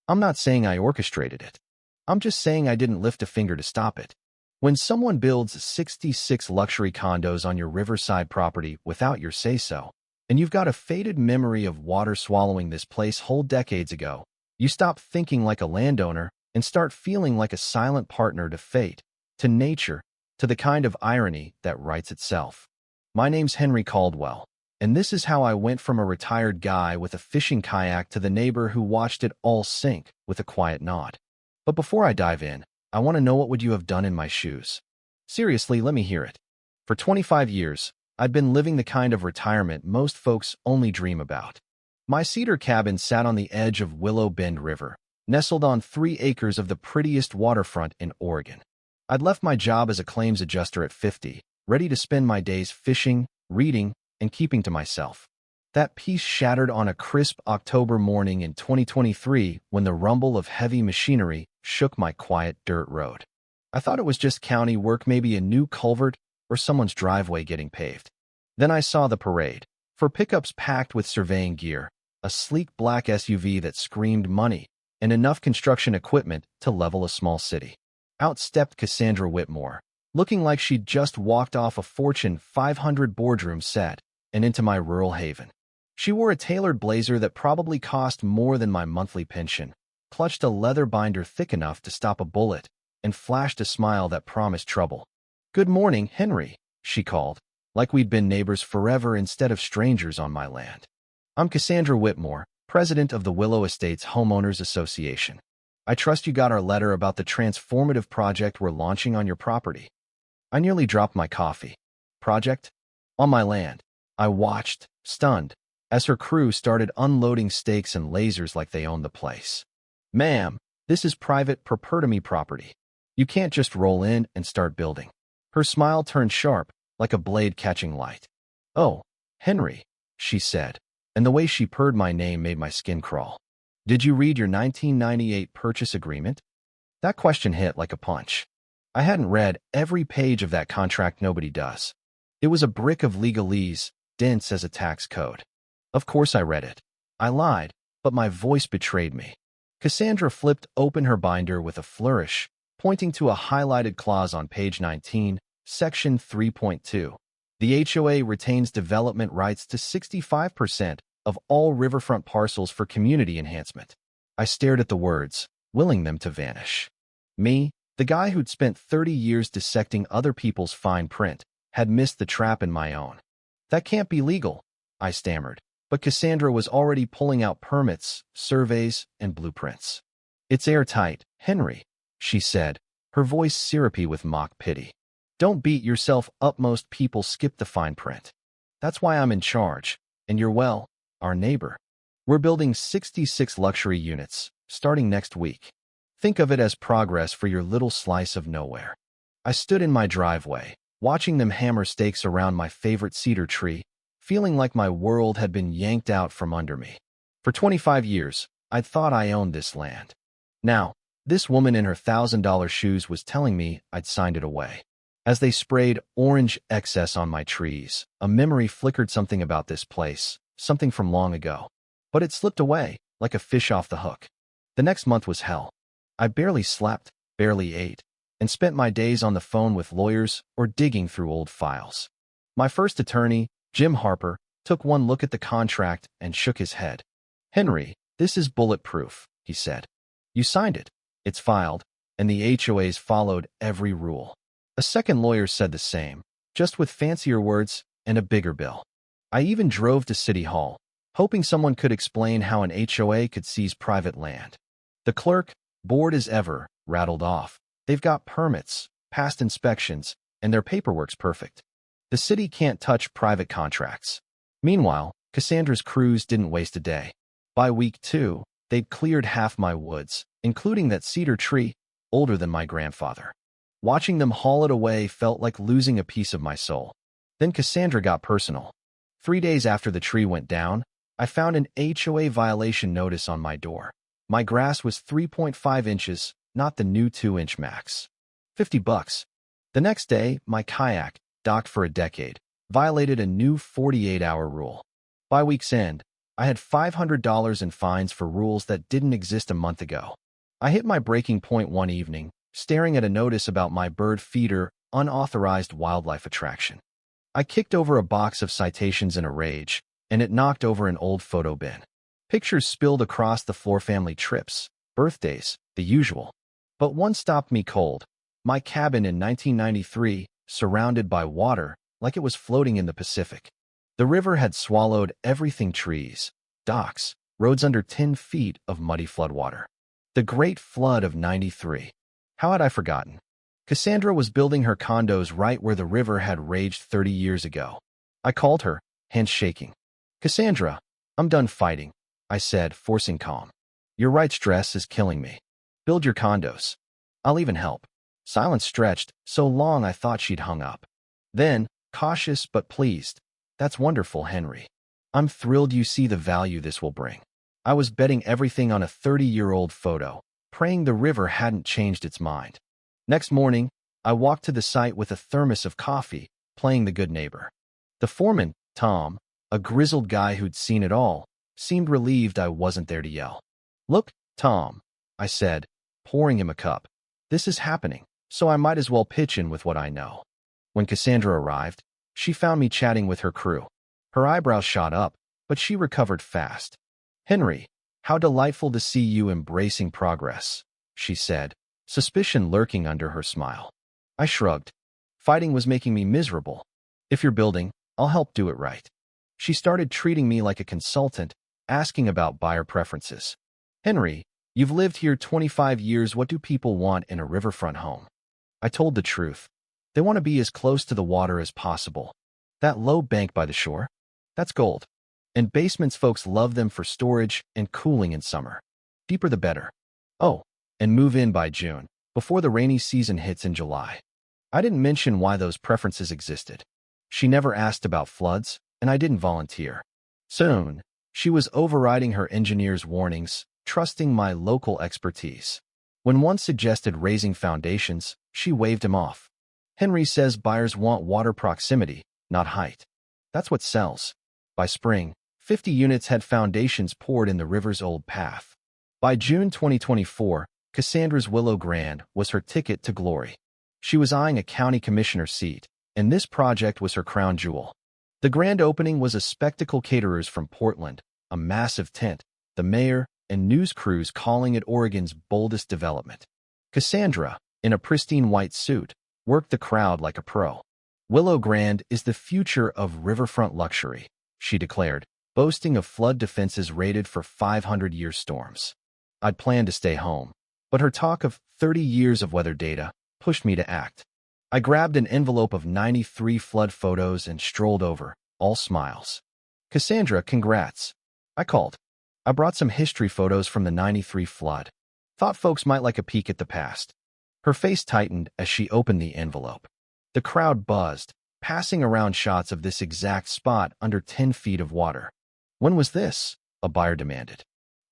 I'm not saying I orchestrated it. I'm just saying I didn't lift a finger to stop it. When someone builds 66 luxury condos on your riverside property without your say-so, and you've got a faded memory of water swallowing this place whole decades ago, you stop thinking like a landowner and start feeling like a silent partner to fate, to nature, to the kind of irony that writes itself. My name's Henry Caldwell, and this is how I went from a retired guy with a fishing kayak to the neighbor who watched it all sink with a quiet nod. But before I dive in, I want to know, what would you have done in my shoes? Seriously, let me hear it. For 25 years, I'd been living the kind of retirement most folks only dream about. My cedar cabin sat on the edge of Willow Bend River, nestled on 3 acres of the prettiest waterfront in Oregon. I'd left my job as a claims adjuster at 50, ready to spend my days fishing, reading, and keeping to myself. That peace shattered on a crisp October morning in 2023 when the rumble of heavy machinery shook my quiet dirt road. I thought it was just county work, maybe a new culvert or someone's driveway getting paved. Then I saw the parade. 4 pickups packed with surveying gear, a sleek black SUV that screamed money, and enough construction equipment to level a small city. Out stepped Cassandra Whitmore, looking like she'd just walked off a Fortune 500 boardroom set and into my rural haven. She wore a tailored blazer that probably cost more than my monthly pension, clutched a leather binder thick enough to stop a bullet, and flashed a smile that promised trouble. "Good morning, Henry," she called, like we'd been neighbors forever instead of strangers on my land. "I'm Cassandra Whitmore, president of the Willow Estates Homeowners Association. I trust you got our letter about the transformative project we're launching on your property." I nearly dropped my coffee. Project? On my land. I watched, stunned, as her crew started unloading stakes and lasers like they owned the place. "Ma'am, this is private property property. You can't just roll in and start building." Her smile turned sharp, like a blade catching light. "Oh, Henry," she said, and the way she purred my name made my skin crawl. "Did you read your 1998 purchase agreement?" That question hit like a punch. I hadn't read every page of that contract. Nobody does. It was a brick of legalese, dense as a tax code. Of course I read it. I lied, but my voice betrayed me. Cassandra flipped open her binder with a flourish, pointing to a highlighted clause on page 19, section 3.2. The HOA retains development rights to 65% of all riverfront parcels for community enhancement. I stared at the words, willing them to vanish. Me, the guy who'd spent 30 years dissecting other people's fine print, had missed the trap in my own. "That can't be legal," I stammered, but Cassandra was already pulling out permits, surveys, and blueprints. "It's airtight, Henry," she said, her voice syrupy with mock pity. "Don't beat yourself up. Most people skip the fine print. That's why I'm in charge, and you're, well, our neighbor. We're building 66 luxury units, starting next week. Think of it as progress for your little slice of nowhere." I stood in my driveway, watching them hammer stakes around my favorite cedar tree, feeling like my world had been yanked out from under me. For 25 years, I'd thought I owned this land. Now, this woman in her $1,000 shoes was telling me I'd signed it away. As they sprayed orange excess on my trees, a memory flickered, something about this place, something from long ago. But it slipped away, like a fish off the hook. The next month was hell. I barely slept, barely ate, and spent my days on the phone with lawyers or digging through old files. My first attorney, Jim Harper, took one look at the contract and shook his head. "Henry, this is bulletproof," he said. "You signed it. It's filed, and the HOAs followed every rule." A second lawyer said the same, just with fancier words and a bigger bill. I even drove to City Hall, hoping someone could explain how an HOA could seize private land. The clerk, bored as ever, rattled off. "They've got permits, passed inspections, and their paperwork's perfect. The city can't touch private contracts." Meanwhile, Cassandra's crews didn't waste a day. By week 2, they'd cleared half my woods, including that cedar tree, older than my grandfather. Watching them haul it away felt like losing a piece of my soul. Then Cassandra got personal. 3 days after the tree went down, I found an HOA violation notice on my door. My grass was 3.5 inches, not the new 2-inch max. $50. The next day, my kayak, docked for a decade, violated a new 48-hour rule. By week's end, I had $500 in fines for rules that didn't exist a month ago. I hit my breaking point one evening, staring at a notice about my bird feeder unauthorized wildlife attraction. I kicked over a box of citations in a rage, and it knocked over an old photo bin. Pictures spilled across the floor, family trips, birthdays, the usual. But one stopped me cold. My cabin in 1993, surrounded by water, like it was floating in the Pacific. The river had swallowed everything: trees, docks, roads under 10 feet of muddy floodwater. The Great Flood of '93. How had I forgotten? Cassandra was building her condos right where the river had raged 30 years ago. I called her, hands shaking. "Cassandra, I'm done fighting," I said, forcing calm. "Your right stress is killing me. Build your condos. I'll even help." Silence stretched so long I thought she'd hung up. Then, cautious but pleased, "That's wonderful, Henry. I'm thrilled you see the value this will bring." I was betting everything on a 30-year-old photo, praying the river hadn't changed its mind. Next morning, I walked to the site with a thermos of coffee, playing the good neighbor. The foreman, Tom, a grizzled guy who'd seen it all, seemed relieved I wasn't there to yell. "Look, Tom," I said, pouring him a cup. "This is happening, so I might as well pitch in with what I know." When Cassandra arrived, she found me chatting with her crew. Her eyebrows shot up, but she recovered fast. "Henry, how delightful to see you embracing progress," she said, suspicion lurking under her smile. I shrugged. Fighting was making me miserable. "If you're building, I'll help do it right." She started treating me like a consultant, asking about buyer preferences. "Henry, you've lived here 25 years. What do people want in a riverfront home?" I told the truth. They want to be as close to the water as possible. That low bank by the shore? That's gold. And basements, folks love them for storage and cooling in summer. Deeper the better. Oh, and move in by June, before the rainy season hits in July. I didn't mention why those preferences existed. She never asked about floods, and I didn't volunteer. Soon, she was overriding her engineer's warnings, trusting my local expertise. When one suggested raising foundations, she waved him off. "Henry says buyers want water proximity, not height. That's what sells." By spring, 50 units had foundations poured in the river's old path. By June 2024, Cassandra's Willow Grand was her ticket to glory. She was eyeing a county commissioner seat, and this project was her crown jewel. The grand opening was a spectacle. Caterers from Portland, a massive tent, the mayor, and news crews calling it Oregon's boldest development. Cassandra, in a pristine white suit, worked the crowd like a pro. "Willow Grand is the future of riverfront luxury," she declared, boasting of flood defenses rated for 500-year storms. I'd planned to stay home, but her talk of 30 years of weather data pushed me to act. I grabbed an envelope of 93 flood photos and strolled over, all smiles. "Cassandra, congrats." I called. I brought some history photos from the '93 flood. Thought folks might like a peek at the past. Her face tightened as she opened the envelope. The crowd buzzed, passing around shots of this exact spot under 10 feet of water. "When was this?" a buyer demanded.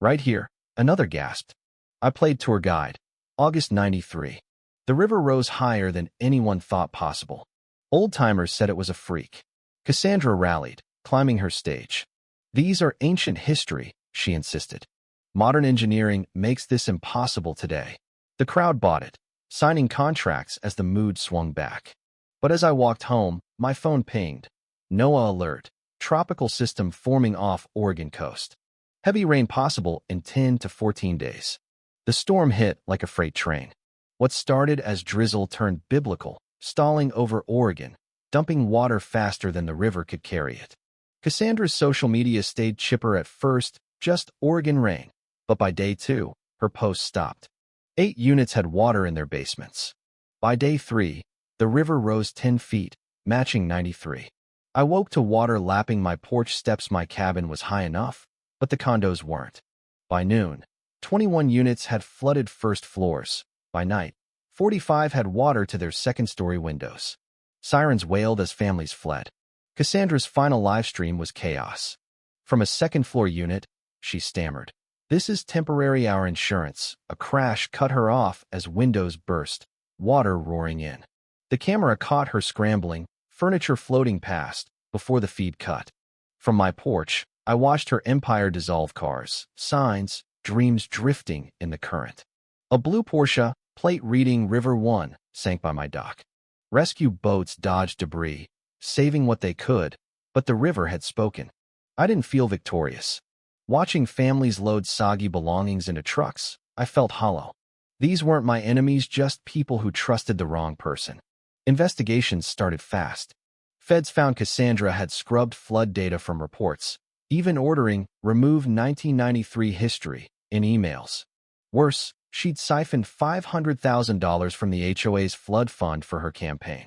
"Right here," another gasped. I played tour guide. August '93. The river rose higher than anyone thought possible. Old-timers said it was a freak. Cassandra rallied, climbing her stage. "These are ancient history," she insisted. "Modern engineering makes this impossible today." The crowd bought it, signing contracts as the mood swung back. But as I walked home, my phone pinged. NOAA alert. Tropical system forming off Oregon coast. Heavy rain possible in 10 to 14 days. The storm hit like a freight train. What started as drizzle turned biblical, stalling over Oregon, dumping water faster than the river could carry it. Cassandra's social media stayed chipper at first, just Oregon rain. But by day 2, her post stopped. 8 units had water in their basements. By day 3, the river rose 10 feet, matching '93. I woke to water lapping my porch steps. My cabin was high enough, but the condos weren't. By noon, 21 units had flooded first floors. By night, 45 had water to their second-story windows. Sirens wailed as families fled. Cassandra's final live stream was chaos. From a second-floor unit, she stammered. "This is temporary, our insurance." A crash cut her off as windows burst, water roaring in. The camera caught her scrambling, furniture floating past, before the feed cut. From my porch, I watched her empire dissolve, cars, signs, dreams drifting in the current. A blue Porsche, plate reading River 1, sank by my dock. Rescue boats dodged debris, saving what they could, but the river had spoken. I didn't feel victorious. Watching families load soggy belongings into trucks, I felt hollow. These weren't my enemies, just people who trusted the wrong person. Investigations started fast. Feds found Cassandra had scrubbed flood data from reports, even ordering remove 1993 history in emails. Worse, she'd siphoned $500,000 from the HOA's flood fund for her campaign.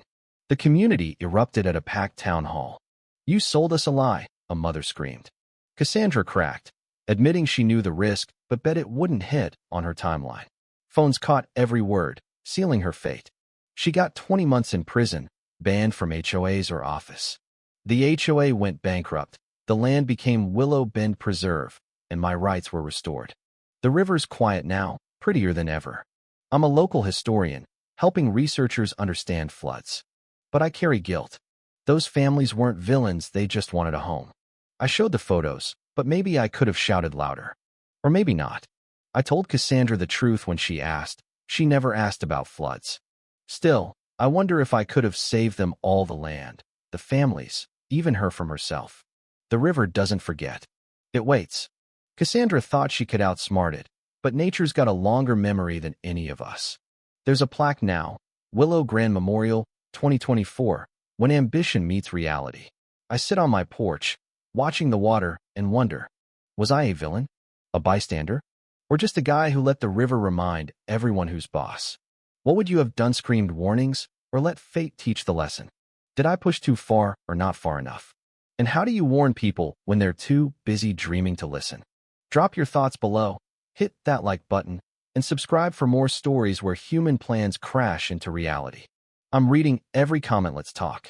The community erupted at a packed town hall. "You sold us a lie," a mother screamed. Cassandra cracked, admitting she knew the risk but bet it wouldn't hit on her timeline. Phones caught every word, sealing her fate. She got 20 months in prison, banned from HOAs or office. The HOA went bankrupt, the land became Willow Bend Preserve, and my rights were restored. The river's quiet now, prettier than ever. I'm a local historian, helping researchers understand floods. But I carry guilt. Those families weren't villains, they just wanted a home. I showed the photos, but maybe I could have shouted louder. Or maybe not. I told Cassandra the truth when she asked. She never asked about floods. Still, I wonder if I could have saved them all, the land, the families, even her from herself. The river doesn't forget. It waits. Cassandra thought she could outsmart it, but nature's got a longer memory than any of us. There's a plaque now, Willow Grand Memorial, 2024, when ambition meets reality. I sit on my porch, watching the water, and wonder, was I a villain? A bystander? Or just a guy who let the river remind everyone who's boss? What would you have done? Screamed warnings, or let fate teach the lesson? Did I push too far or not far enough? And how do you warn people when they're too busy dreaming to listen? Drop your thoughts below, hit that like button, and subscribe for more stories where human plans crash into reality. I'm reading every comment. Let's talk.